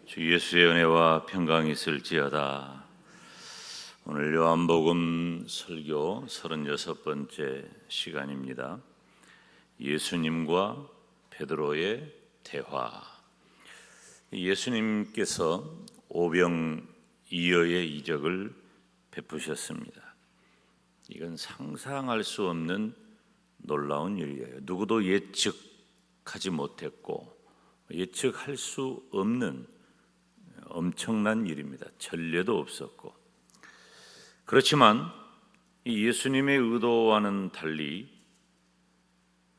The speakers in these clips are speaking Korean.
주 예수의 은혜와 평강이 있을지어다. 오늘 요한복음 설교 36번째 시간입니다. 예수님과 베드로의 대화. 예수님께서 오병이어의 이적을 베푸셨습니다. 이건 상상할 수 없는 놀라운 일이에요. 누구도 예측하지 못했고 예측할 수 없는 엄청난 일입니다. 전례도 없었고. 그렇지만 이 예수님의 의도와는 달리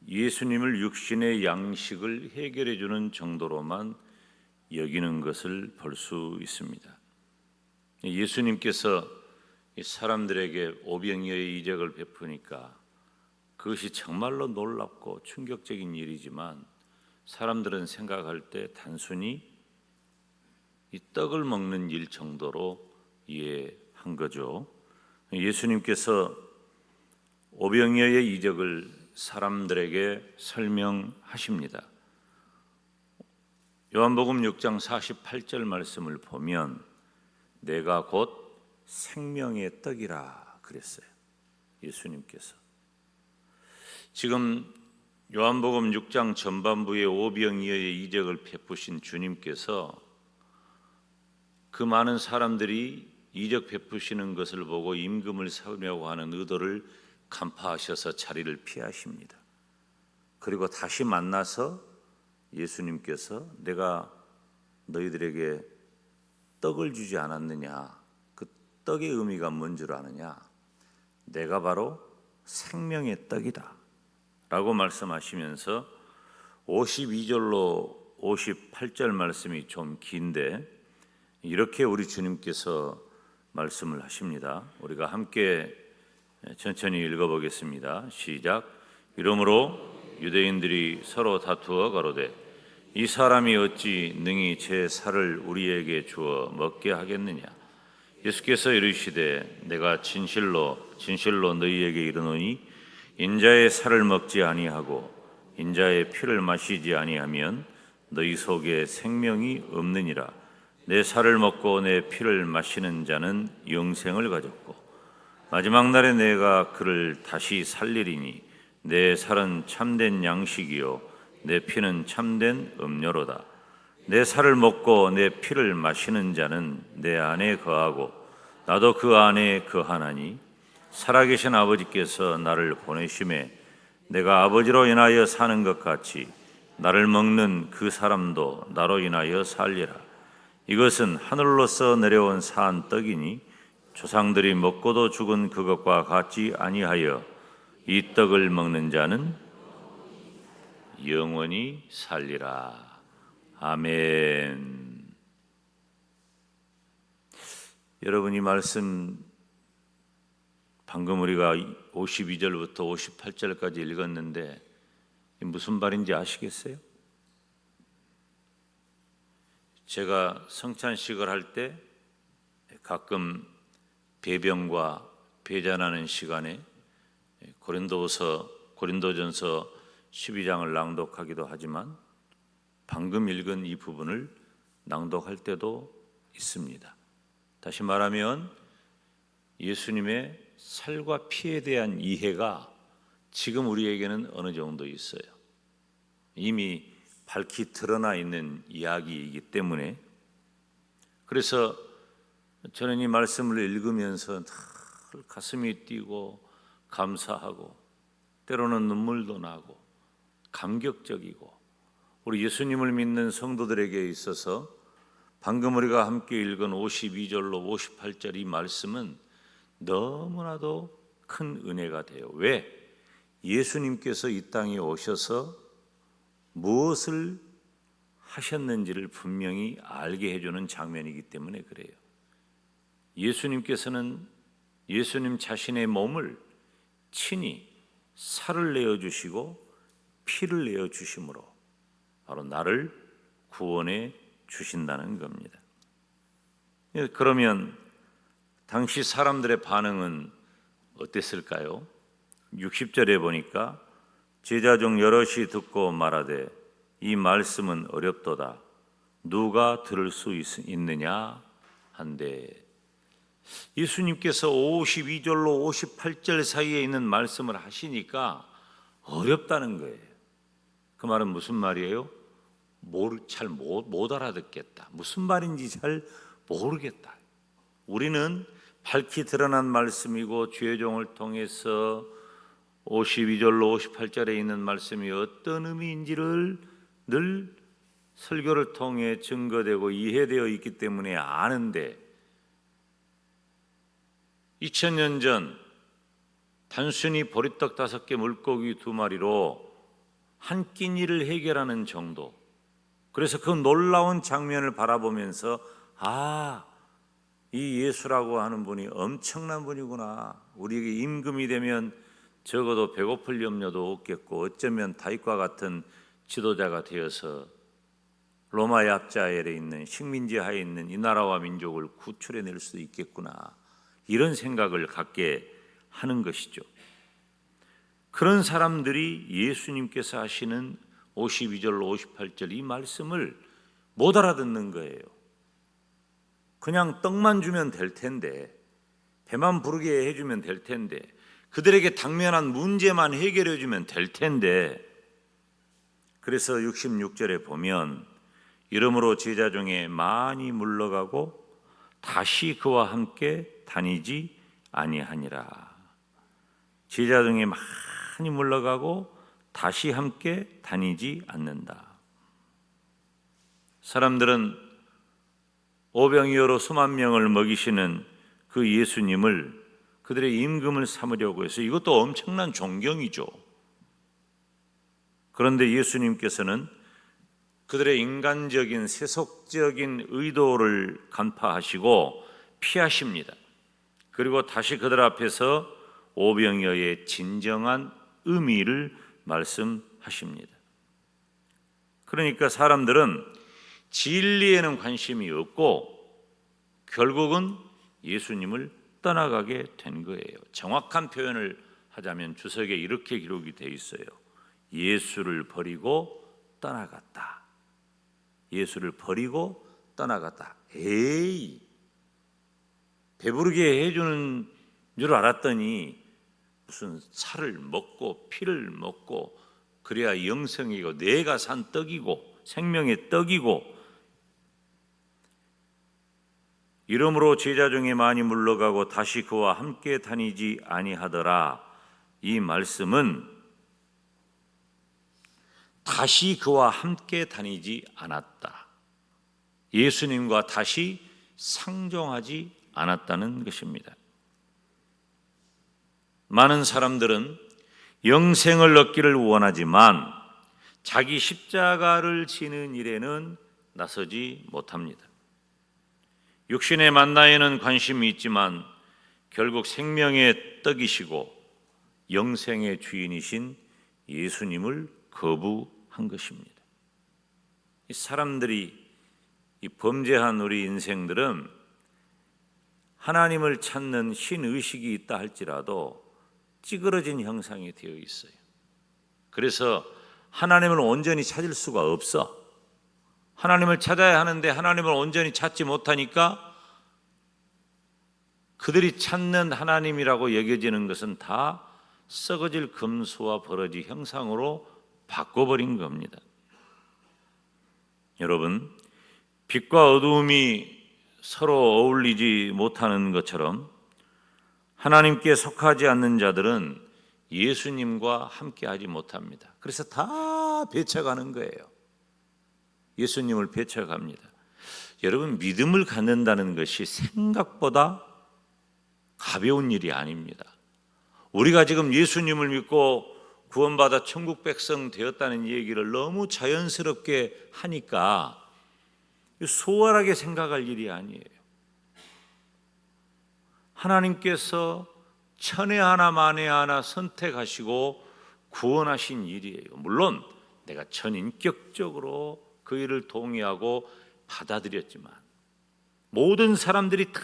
예수님을 육신의 양식을 해결해 주는 정도로만 여기는 것을 볼 수 있습니다. 예수님께서 사람들에게 오병이어의 이적을 베푸니까 그것이 정말로 놀랍고 충격적인 일이지만 사람들은 생각할 때 단순히 이 떡을 먹는 일 정도로 이해한 거죠. 예수님께서 오병이어의 이적을 사람들에게 설명하십니다. 요한복음 6장 48절 말씀을 보면 내가 곧 생명의 떡이라 그랬어요. 예수님께서. 지금 요한복음 6장 전반부에 오병이어의 이적을 베푸신 주님께서 그 많은 사람들이 이적 베푸시는 것을 보고 임금을 세우려고 하는 의도를 간파하셔서 자리를 피하십니다. 그리고 다시 만나서 예수님께서 내가 너희들에게 떡을 주지 않았느냐? 그 떡의 의미가 뭔 줄 아느냐? 내가 바로 생명의 떡이다 라고 말씀하시면서 52절로 58절 말씀이 좀 긴데 이렇게 우리 주님께서 말씀을 하십니다. 우리가 함께 천천히 읽어보겠습니다. 시작. 이러므로 유대인들이 서로 다투어 가로되 이 사람이 어찌 능히 제 살을 우리에게 주어 먹게 하겠느냐. 예수께서 이르시되 내가 진실로 너희에게 이르노니 인자의 살을 먹지 아니하고 인자의 피를 마시지 아니하면 너희 속에 생명이 없느니라. 내 살을 먹고 내 피를 마시는 자는 영생을 가졌고 마지막 날에 내가 그를 다시 살리리니 내 살은 참된 양식이요 내 피는 참된 음료로다. 내 살을 먹고 내 피를 마시는 자는 내 안에 거하고 나도 그 안에 거하나니 살아계신 아버지께서 나를 보내심에 내가 아버지로 인하여 사는 것 같이 나를 먹는 그 사람도 나로 인하여 살리라. 이것은 하늘로서 내려온 산 떡이니 조상들이 먹고도 죽은 그것과 같지 아니하여 이 떡을 먹는 자는 영원히 살리라. 아멘. 여러분, 이 말씀 방금 우리가 52절부터 58절까지 읽었는데 무슨 말인지 아시겠어요? 제가 성찬식을 할 때 가끔 배병과 배잔하는 시간에 고린도전서 12장을 낭독하기도 하지만 방금 읽은 이 부분을 낭독할 때도 있습니다. 다시 말하면 예수님의 살과 피에 대한 이해가 지금 우리에게는 어느 정도 있어요. 이미 밝히 드러나 있는 이야기이기 때문에. 그래서 저는 이 말씀을 읽으면서 가슴이 뛰고 감사하고 때로는 눈물도 나고 감격적이고 우리 예수님을 믿는 성도들에게 있어서 방금 우리가 함께 읽은 52절로 58절 이 말씀은 너무나도 큰 은혜가 돼요. 왜? 예수님께서 이 땅에 오셔서 무엇을 하셨는지를 분명히 알게 해주는 장면이기 때문에 그래요. 예수님께서는 예수님 자신의 몸을 친히 살을 내어주시고 피를 내어주심으로 바로 나를 구원해 주신다는 겁니다. 그러면 당시 사람들의 반응은 어땠을까요? 60절에 보니까 제자 중 여럿이 듣고 말하되 이 말씀은 어렵도다. 누가 들을 수 있느냐 한데, 예수님께서 52절로 58절 사이에 있는 말씀을 하시니까 어렵다는 거예요. 그 말은 무슨 말이에요? 잘 못 알아듣겠다. 무슨 말인지 잘 모르겠다. 우리는 밝히 드러난 말씀이고 주의 종을 통해서 52절로 58절에 있는 말씀이 어떤 의미인지를 늘 설교를 통해 증거되고 이해되어 있기 때문에 아는데, 2000년 전 단순히 보리떡 5개 물고기 2마리로 한 끼니를 해결하는 정도, 그래서 그 놀라운 장면을 바라보면서 이 예수라고 하는 분이 엄청난 분이구나, 우리에게 임금이 되면 적어도 배고플 염려도 없겠고 어쩌면 다윗과 같은 지도자가 되어서 로마의 압자엘에 있는 식민지 하에 있는 이 나라와 민족을 구출해낼 수도 있겠구나, 이런 생각을 갖게 하는 것이죠. 그런 사람들이 예수님께서 하시는 52절로 58절 이 말씀을 못 알아듣는 거예요. 그냥 떡만 주면 될 텐데, 배만 부르게 해주면 될 텐데, 그들에게 당면한 문제만 해결해 주면 될 텐데. 그래서 66절에 보면 이러므로 제자 중에 많이 물러가고 다시 그와 함께 다니지 아니하니라. 제자 중에 많이 물러가고 다시 함께 다니지 않는다. 사람들은 오병이어로 수만 명을 먹이시는 그 예수님을 그들의 임금을 삼으려고 해서, 이것도 엄청난 존경이죠. 그런데 예수님께서는 그들의 인간적인 세속적인 의도를 간파하시고 피하십니다. 그리고 다시 그들 앞에서 오병이어의 진정한 의미를 말씀하십니다. 그러니까 사람들은 진리에는 관심이 없고 결국은 예수님을 떠나가게 된 거예요. 정확한 표현을 하자면 주석에 이렇게 기록이 되어 있어요. 예수를 버리고 떠나갔다. 예수를 버리고 떠나갔다. 에이, 배부르게 해주는 줄 알았더니 무슨 살을 먹고 피를 먹고 그래야 영생이고 내가 산 떡이고 생명의 떡이고, 이러므로 제자 중에 많이 물러가고 다시 그와 함께 다니지 아니하더라. 이 말씀은 다시 그와 함께 다니지 않았다, 예수님과 다시 상종하지 않았다는 것입니다. 많은 사람들은 영생을 얻기를 원하지만 자기 십자가를 지는 일에는 나서지 못합니다. 육신의 만나에는 관심이 있지만 결국 생명의 떡이시고 영생의 주인이신 예수님을 거부한 것입니다. 이 사람들이, 이 범죄한 우리 인생들은 하나님을 찾는 신의식이 있다 할지라도 찌그러진 형상이 되어 있어요. 그래서 하나님을 온전히 찾을 수가 없어. 하나님을 찾아야 하는데 하나님을 온전히 찾지 못하니까 그들이 찾는 하나님이라고 여겨지는 것은 다 썩어질 금수와 버러지 형상으로 바꿔버린 겁니다. 여러분, 빛과 어두움이 서로 어울리지 못하는 것처럼 하나님께 속하지 않는 자들은 예수님과 함께하지 못합니다. 그래서 다 배쳐가는 거예요. 예수님을 배쳐갑니다. 여러분, 믿음을 갖는다는 것이 생각보다 가벼운 일이 아닙니다. 우리가 지금 예수님을 믿고 구원받아 천국 백성 되었다는 얘기를 너무 자연스럽게 하니까 소홀하게 생각할 일이 아니에요. 하나님께서 천에 하나 만에 하나 선택하시고 구원하신 일이에요. 물론 내가 전인격적으로 그 일을 동의하고 받아들였지만, 모든 사람들이 다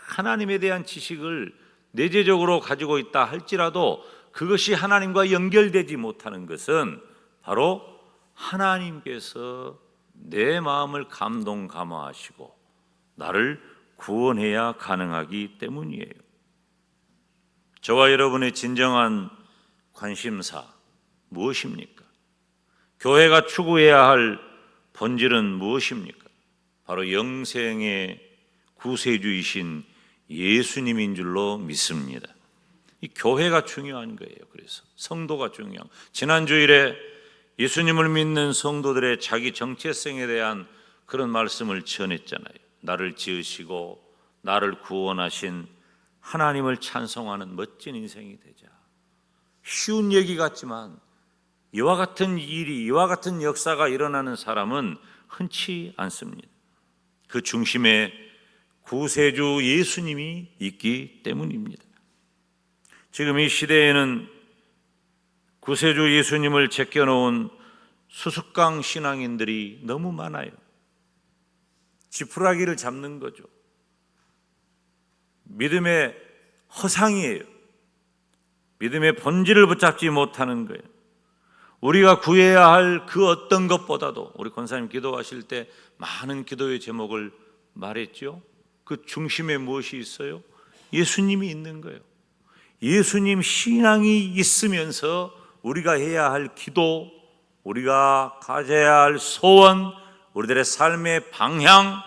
하나님에 대한 지식을 내재적으로 가지고 있다 할지라도 그것이 하나님과 연결되지 못하는 것은 바로 하나님께서 내 마음을 감동감화하시고 나를 구원해야 가능하기 때문이에요. 저와 여러분의 진정한 관심사 무엇입니까? 교회가 추구해야 할 본질은 무엇입니까? 바로 영생의 구세주이신 예수님인 줄로 믿습니다. 이 교회가 중요한 거예요. 그래서 성도가 중요한. 지난 주일에 예수님을 믿는 성도들의 자기 정체성에 대한 그런 말씀을 전했잖아요. 나를 지으시고 나를 구원하신 하나님을 찬송하는 멋진 인생이 되자. 쉬운 얘기 같지만 이와 같은 일이, 이와 같은 역사가 일어나는 사람은 흔치 않습니다. 그 중심에 구세주 예수님이 있기 때문입니다. 지금 이 시대에는 구세주 예수님을 제껴놓은 수수깡 신앙인들이 너무 많아요. 지푸라기를 잡는 거죠. 믿음의 허상이에요. 믿음의 본질을 붙잡지 못하는 거예요. 우리가 구해야 할 그 어떤 것보다도, 우리 권사님 기도하실 때 많은 기도의 제목을 말했죠. 그 중심에 무엇이 있어요? 예수님이 있는 거예요. 예수님 신앙이 있으면서 우리가 해야 할 기도, 우리가 가져야 할 소원, 우리들의 삶의 방향,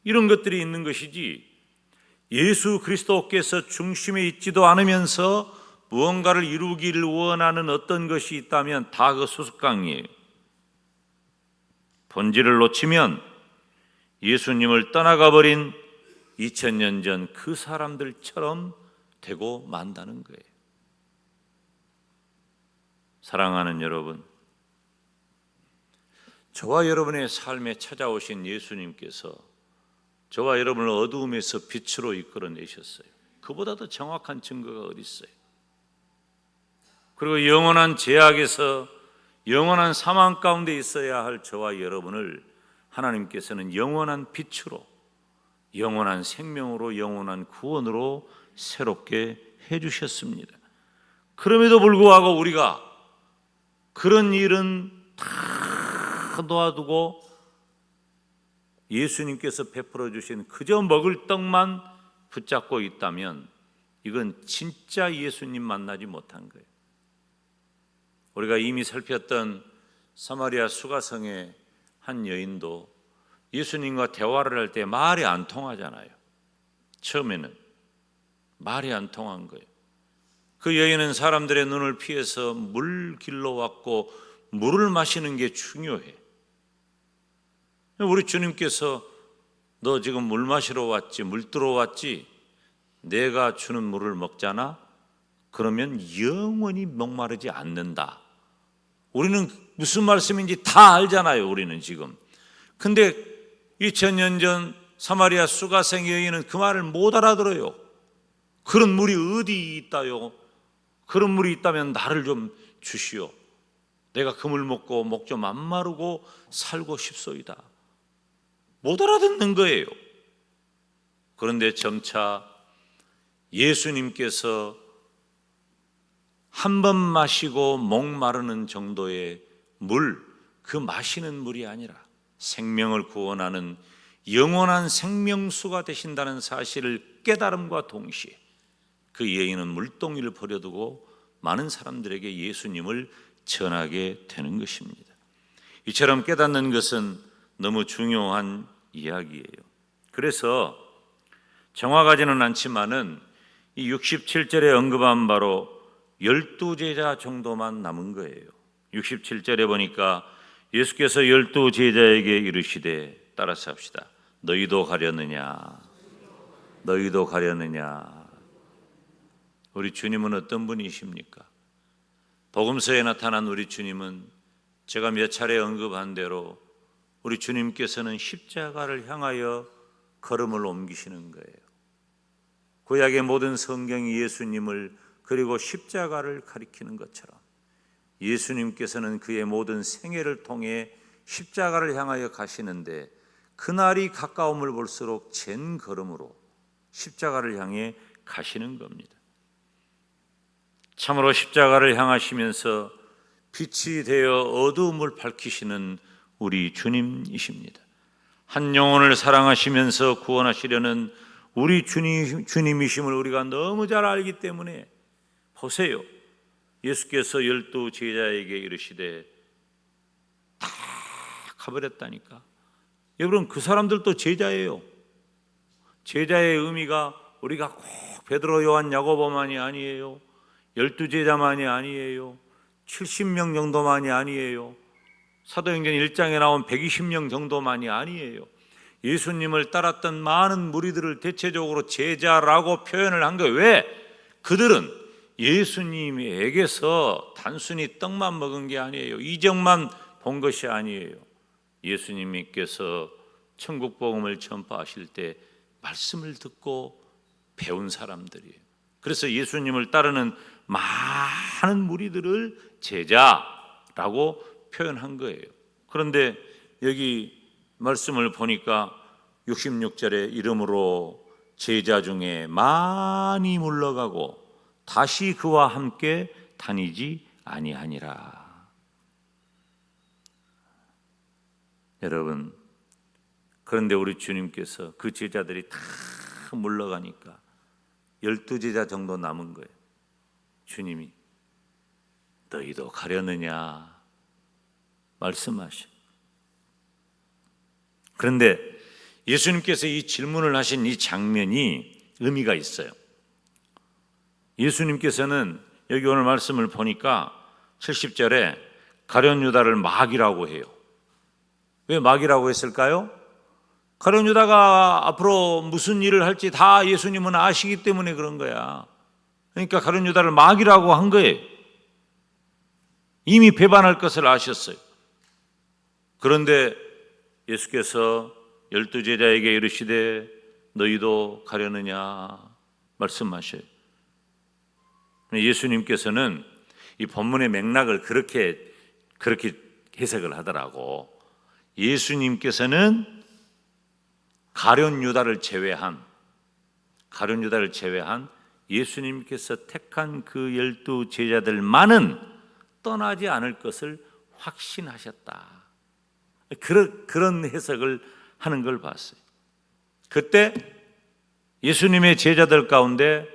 이런 것들이 있는 것이지, 예수 그리스도께서 중심에 있지도 않으면서 무언가를 이루기를 원하는 어떤 것이 있다면 다 그 수수깡이에요. 본질을 놓치면 예수님을 떠나가 버린 2000년 전 그 사람들처럼 되고 만다는 거예요. 사랑하는 여러분, 저와 여러분의 삶에 찾아오신 예수님께서 저와 여러분을 어두움에서 빛으로 이끌어내셨어요. 그보다 더 정확한 증거가 어디 있어요? 그리고 영원한 죄악에서 영원한 사망 가운데 있어야 할 저와 여러분을 하나님께서는 영원한 빛으로, 영원한 생명으로, 영원한 구원으로 새롭게 해주셨습니다. 그럼에도 불구하고 우리가 그런 일은 다 놓아두고 예수님께서 베풀어 주신 그저 먹을 떡만 붙잡고 있다면 이건 진짜 예수님 만나지 못한 거예요. 우리가 이미 살폈던 사마리아 수가성의 한 여인도 예수님과 대화를 할 때 말이 안 통하잖아요. 처음에는 말이 안 통한 거예요. 그 여인은 사람들의 눈을 피해서 물 길러 왔고 물을 마시는 게 중요해. 우리 주님께서 너 지금 물 마시러 왔지, 물 들어왔지, 내가 주는 물을 먹잖아? 그러면 영원히 목마르지 않는다. 우리는 무슨 말씀인지 다 알잖아요. 우리는 지금. 근데 2000년 전 사마리아 수가성 여인은 그 말을 못 알아들어요. 그런 물이 어디 있다요? 그런 물이 있다면 나를 좀 주시오. 내가 그 물 먹고 목 좀 안 마르고 살고 싶소이다. 못 알아듣는 거예요. 그런데 점차 예수님께서 한 번 마시고 목 마르는 정도의 물, 그 마시는 물이 아니라 생명을 구원하는 영원한 생명수가 되신다는 사실을 깨달음과 동시에 그 여인은 물동이를 버려두고 많은 사람들에게 예수님을 전하게 되는 것입니다. 이처럼 깨닫는 것은 너무 중요한 이야기예요. 그래서 정확하지는 않지만은 이 67절에 언급한 바로 12제자 정도만 남은 거예요. 67절에 보니까 예수께서 12제자에게 이르시되, 따라서 합시다. 너희도 가려느냐? 너희도 가려느냐? 우리 주님은 어떤 분이십니까? 복음서에 나타난 우리 주님은 제가 몇 차례 언급한 대로 우리 주님께서는 십자가를 향하여 걸음을 옮기시는 거예요. 구약의 모든 성경이 예수님을 그리고 십자가를 가리키는 것처럼 예수님께서는 그의 모든 생애를 통해 십자가를 향하여 가시는데 그날이 가까움을 볼수록 젠 걸음으로 십자가를 향해 가시는 겁니다. 참으로 십자가를 향하시면서 빛이 되어 어두움을 밝히시는 우리 주님이십니다. 한 영혼을 사랑하시면서 구원하시려는 우리 주님이심을 우리가 너무 잘 알기 때문에 보세요. 예수께서 12 제자에게 이르시되 다 가버렸다니까. 여러분, 그 사람들도 제자예요. 제자의 의미가 우리가 꼭 베드로, 요한, 야고보만이 아니에요. 12 제자만이 아니에요. 70명 정도만이 아니에요. 사도행전 1장에 나온 120명 정도만이 아니에요. 예수님을 따랐던 많은 무리들을 대체적으로 제자라고 표현을 한 거예요. 왜? 그들은 예수님에게서 단순히 떡만 먹은 게 아니에요. 이적만 본 것이 아니에요. 예수님께서 천국 복음을 전파하실 때 말씀을 듣고 배운 사람들이에요. 그래서 예수님을 따르는 많은 무리들을 제자라고 표현한 거예요. 그런데 여기 말씀을 보니까 66절에 이름으로 제자 중에 많이 물러가고 다시 그와 함께 다니지 아니하니라. 여러분, 그런데 우리 주님께서 그 제자들이 다 물러가니까 12 제자 정도 남은 거예요. 주님이 너희도 가려느냐 말씀하셔. 그런데 예수님께서 이 질문을 하신 이 장면이 의미가 있어요. 예수님께서는 여기 오늘 말씀을 보니까 70절에 가룟 유다를 마귀라고 해요. 왜 마귀라고 했을까요? 가룟 유다가 앞으로 무슨 일을 할지 다 예수님은 아시기 때문에 그런 거야. 그러니까 가룟 유다를 마귀라고 한 거예요. 이미 배반할 것을 아셨어요. 그런데 예수께서 12 제자에게 이르시되 너희도 가려느냐 말씀하셔요. 예수님께서는 이 본문의 맥락을 그렇게 해석을 하더라고. 예수님께서는 가룟 유다를 제외한 예수님께서 택한 그 12 제자들만은 떠나지 않을 것을 확신하셨다. 그런 해석을 하는 걸 봤어요. 그때 예수님의 제자들 가운데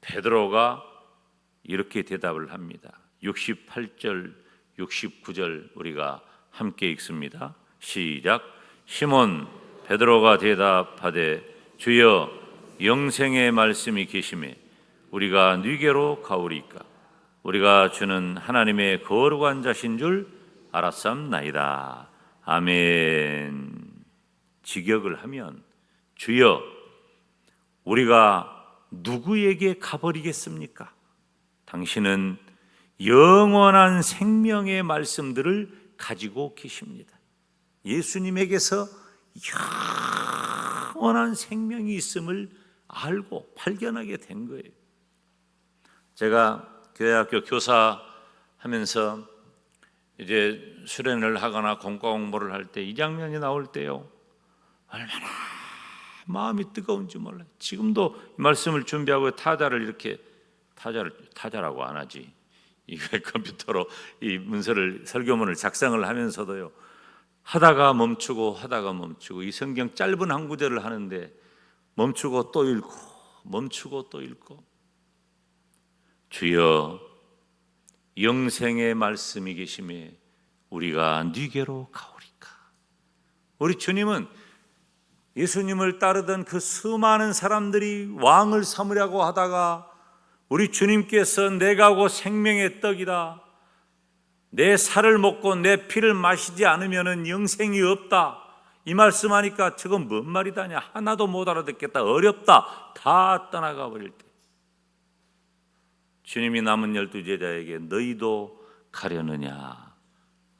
베드로가 이렇게 대답을 합니다. 68절, 69절 우리가 함께 읽습니다. 시작. 시몬 베드로가 대답하되 주여 영생의 말씀이 계심에 우리가 네게로 가오리까. 우리가 주는 하나님의 거룩한 자신 줄 알았삼나이다. 아멘. 직역을 하면 주여 우리가 누구에게 가버리겠습니까? 당신은 영원한 생명의 말씀들을 가지고 계십니다. 예수님에게서 영원한 생명이 있음을 알고 발견하게 된 거예요. 제가 교회학교 교사하면서 이제 수련을 하거나 공과 공부를 할 때 이 장면이 나올 때요, 얼마나 마음이 뜨거운지 몰라요. 지금도 이 말씀을 준비하고 타자라고 안 하지. 이거 컴퓨터로 이 문서를 설교문을 작성을 하면서도요, 하다가 멈추고 이 성경 짧은 한 구절을 하는데 멈추고 또 읽고 주여 영생의 말씀이 계심에 우리가 네게로 가오리까. 우리 주님은 예수님을 따르던 그 수많은 사람들이 왕을 삼으려고 하다가 우리 주님께서 내가 곧 생명의 떡이다, 내 살을 먹고 내 피를 마시지 않으면 영생이 없다, 이 말씀하니까 저건 뭔 말이다냐, 하나도 못 알아듣겠다, 어렵다, 다 떠나가 버릴 때 주님이 남은 12 제자에게 너희도 가려느냐,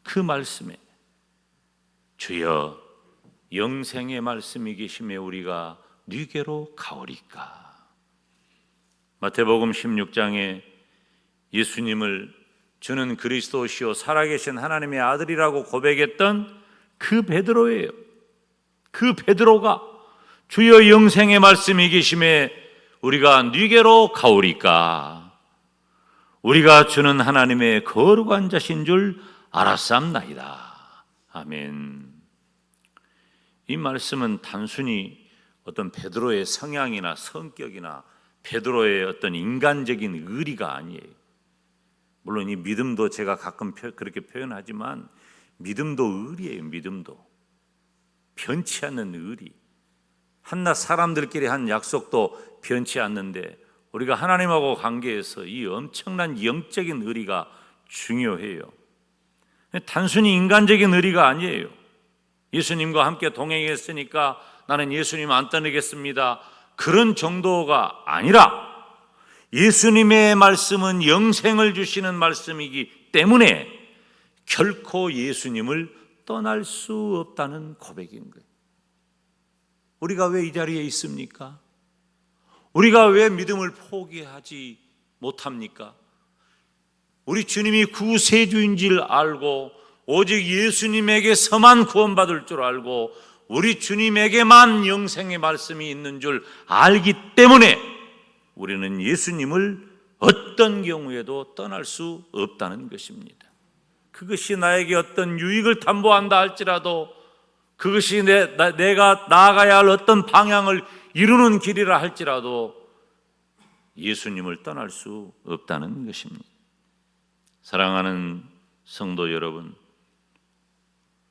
그 말씀에 주여 영생의 말씀이 계심에 우리가 네게로 가오리까. 마태복음 16장에 예수님을 주는 그리스도시요 살아계신 하나님의 아들이라고 고백했던 그 베드로예요. 그 베드로가 주여 영생의 말씀이 계심에 우리가 네게로 가오리까. 우리가 주는 하나님의 거룩한 자신 줄 알았삼나이다. 아멘. 이 말씀은 단순히 어떤 베드로의 성향이나 성격이나 베드로의 어떤 인간적인 의리가 아니에요. 물론 이 믿음도 제가 가끔 그렇게 표현하지만 믿음도 의리예요. 믿음도 변치 않는 의리. 한낱 사람들끼리 한 약속도 변치 않는데 우리가 하나님하고 관계에서 이 엄청난 영적인 의리가 중요해요. 단순히 인간적인 의리가 아니에요. 예수님과 함께 동행했으니까 나는 예수님 안 떠나겠습니다, 그런 정도가 아니라 예수님의 말씀은 영생을 주시는 말씀이기 때문에 결코 예수님을 떠날 수 없다는 고백인 거예요. 우리가 왜 이 자리에 있습니까? 우리가 왜 믿음을 포기하지 못합니까? 우리 주님이 구세주인 줄 알고 오직 예수님에게서만 구원받을 줄 알고 우리 주님에게만 영생의 말씀이 있는 줄 알기 때문에 우리는 예수님을 어떤 경우에도 떠날 수 없다는 것입니다. 그것이 나에게 어떤 유익을 담보한다 할지라도, 그것이 내가 나아가야 할 어떤 방향을 이루는 길이라 할지라도 예수님을 떠날 수 없다는 것입니다. 사랑하는 성도 여러분,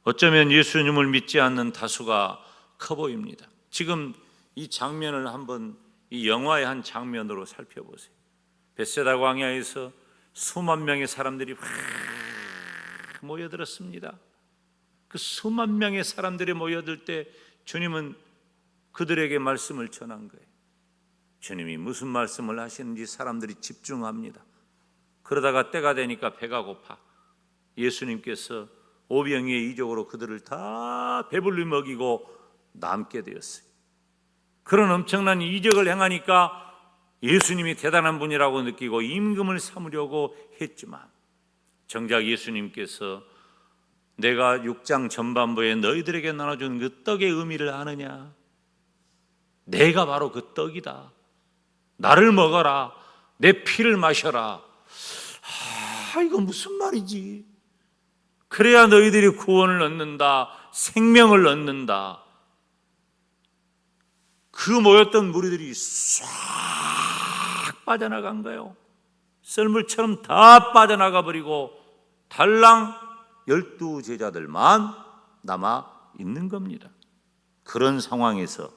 어쩌면 예수님을 믿지 않는 다수가 커 보입니다. 지금 이 장면을 한번 이 영화의 한 장면으로 살펴보세요. 벳세다 광야에서 수만 명의 사람들이 확 모여들었습니다. 그 수만 명의 사람들이 모여들 때 주님은 그들에게 말씀을 전한 거예요. 주님이 무슨 말씀을 하시는지 사람들이 집중합니다. 그러다가 때가 되니까 배가 고파 예수님께서 오병이의 이적으로 그들을 다 배불리 먹이고 남게 되었어요. 그런 엄청난 이적을 행하니까 예수님이 대단한 분이라고 느끼고 임금을 삼으려고 했지만 정작 예수님께서 내가 6장 전반부에 너희들에게 나눠준 그 떡의 의미를 아느냐? 내가 바로 그 떡이다. 나를 먹어라. 내 피를 마셔라. 이거 무슨 말이지? 그래야 너희들이 구원을 얻는다, 생명을 얻는다. 그 모였던 무리들이 싹 빠져나간 거예요. 썰물처럼 다 빠져나가 버리고 달랑 12제자들만 남아 있는 겁니다. 그런 상황에서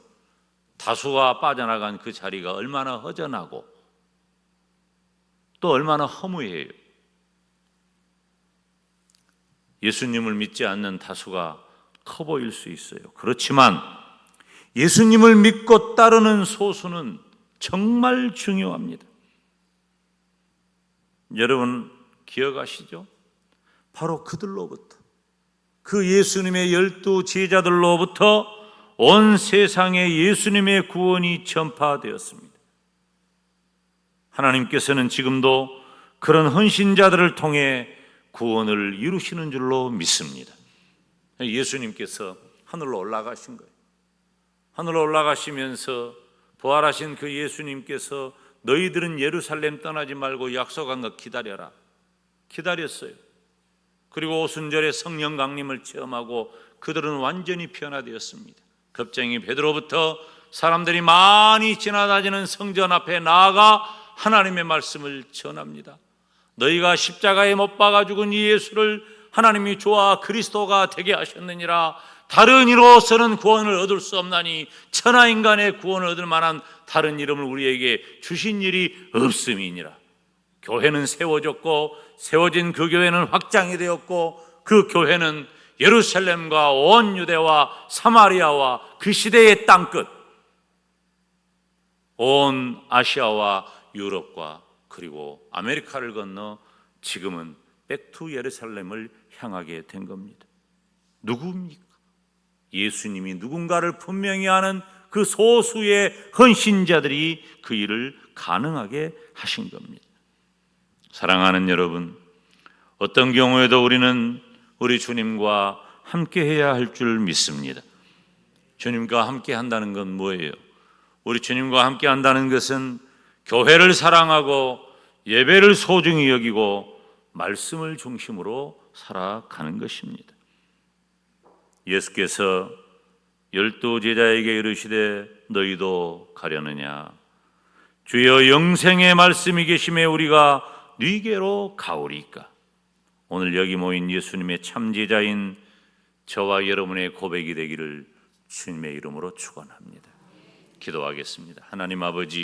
다수가 빠져나간 그 자리가 얼마나 허전하고 또 얼마나 허무해요. 예수님을 믿지 않는 다수가 커 보일 수 있어요. 그렇지만 예수님을 믿고 따르는 소수는 정말 중요합니다. 여러분 기억하시죠? 바로 그들로부터, 그 예수님의 12제자들로부터 온 세상에 예수님의 구원이 전파되었습니다. 하나님께서는 지금도 그런 헌신자들을 통해 구원을 이루시는 줄로 믿습니다. 예수님께서 하늘로 올라가신 거예요. 하늘로 올라가시면서 부활하신 그 예수님께서 너희들은 예루살렘 떠나지 말고 약속한 것 기다려라. 기다렸어요. 그리고 오순절에 성령 강림을 체험하고 그들은 완전히 변화되었습니다. 겁쟁이 베드로부터 사람들이 많이 지나다니는 성전 앞에 나아가 하나님의 말씀을 전합니다. 너희가 십자가에 못 박아 죽은 이 예수를 하나님이 주와 그리스도가 되게 하셨느니라. 다른 이로서는 구원을 얻을 수 없나니 천하인간의 구원을 얻을 만한 다른 이름을 우리에게 주신 일이 없음이니라. 교회는 세워졌고 세워진 그 교회는 확장이 되었고 그 교회는 예루살렘과 온 유대와 사마리아와 그 시대의 땅끝, 온 아시아와 유럽과 그리고 아메리카를 건너 지금은 백투 예루살렘을 향하게 된 겁니다. 누구입니까? 예수님이 누군가를 분명히 아는 그 소수의 헌신자들이 그 일을 가능하게 하신 겁니다. 사랑하는 여러분, 어떤 경우에도 우리는 우리 주님과 함께 해야 할 줄 믿습니다. 주님과 함께 한다는 건 뭐예요? 우리 주님과 함께 한다는 것은 교회를 사랑하고 예배를 소중히 여기고 말씀을 중심으로 살아가는 것입니다. 예수께서 12 제자에게 이르시되 너희도 가려느냐? 주여 영생의 말씀이 계심에 우리가 네게로 가오리이까? 오늘 여기 모인 예수님의 참 제자인 저와 여러분의 고백이 되기를 주님의 이름으로 축원합니다. 기도하겠습니다. 하나님 아버지,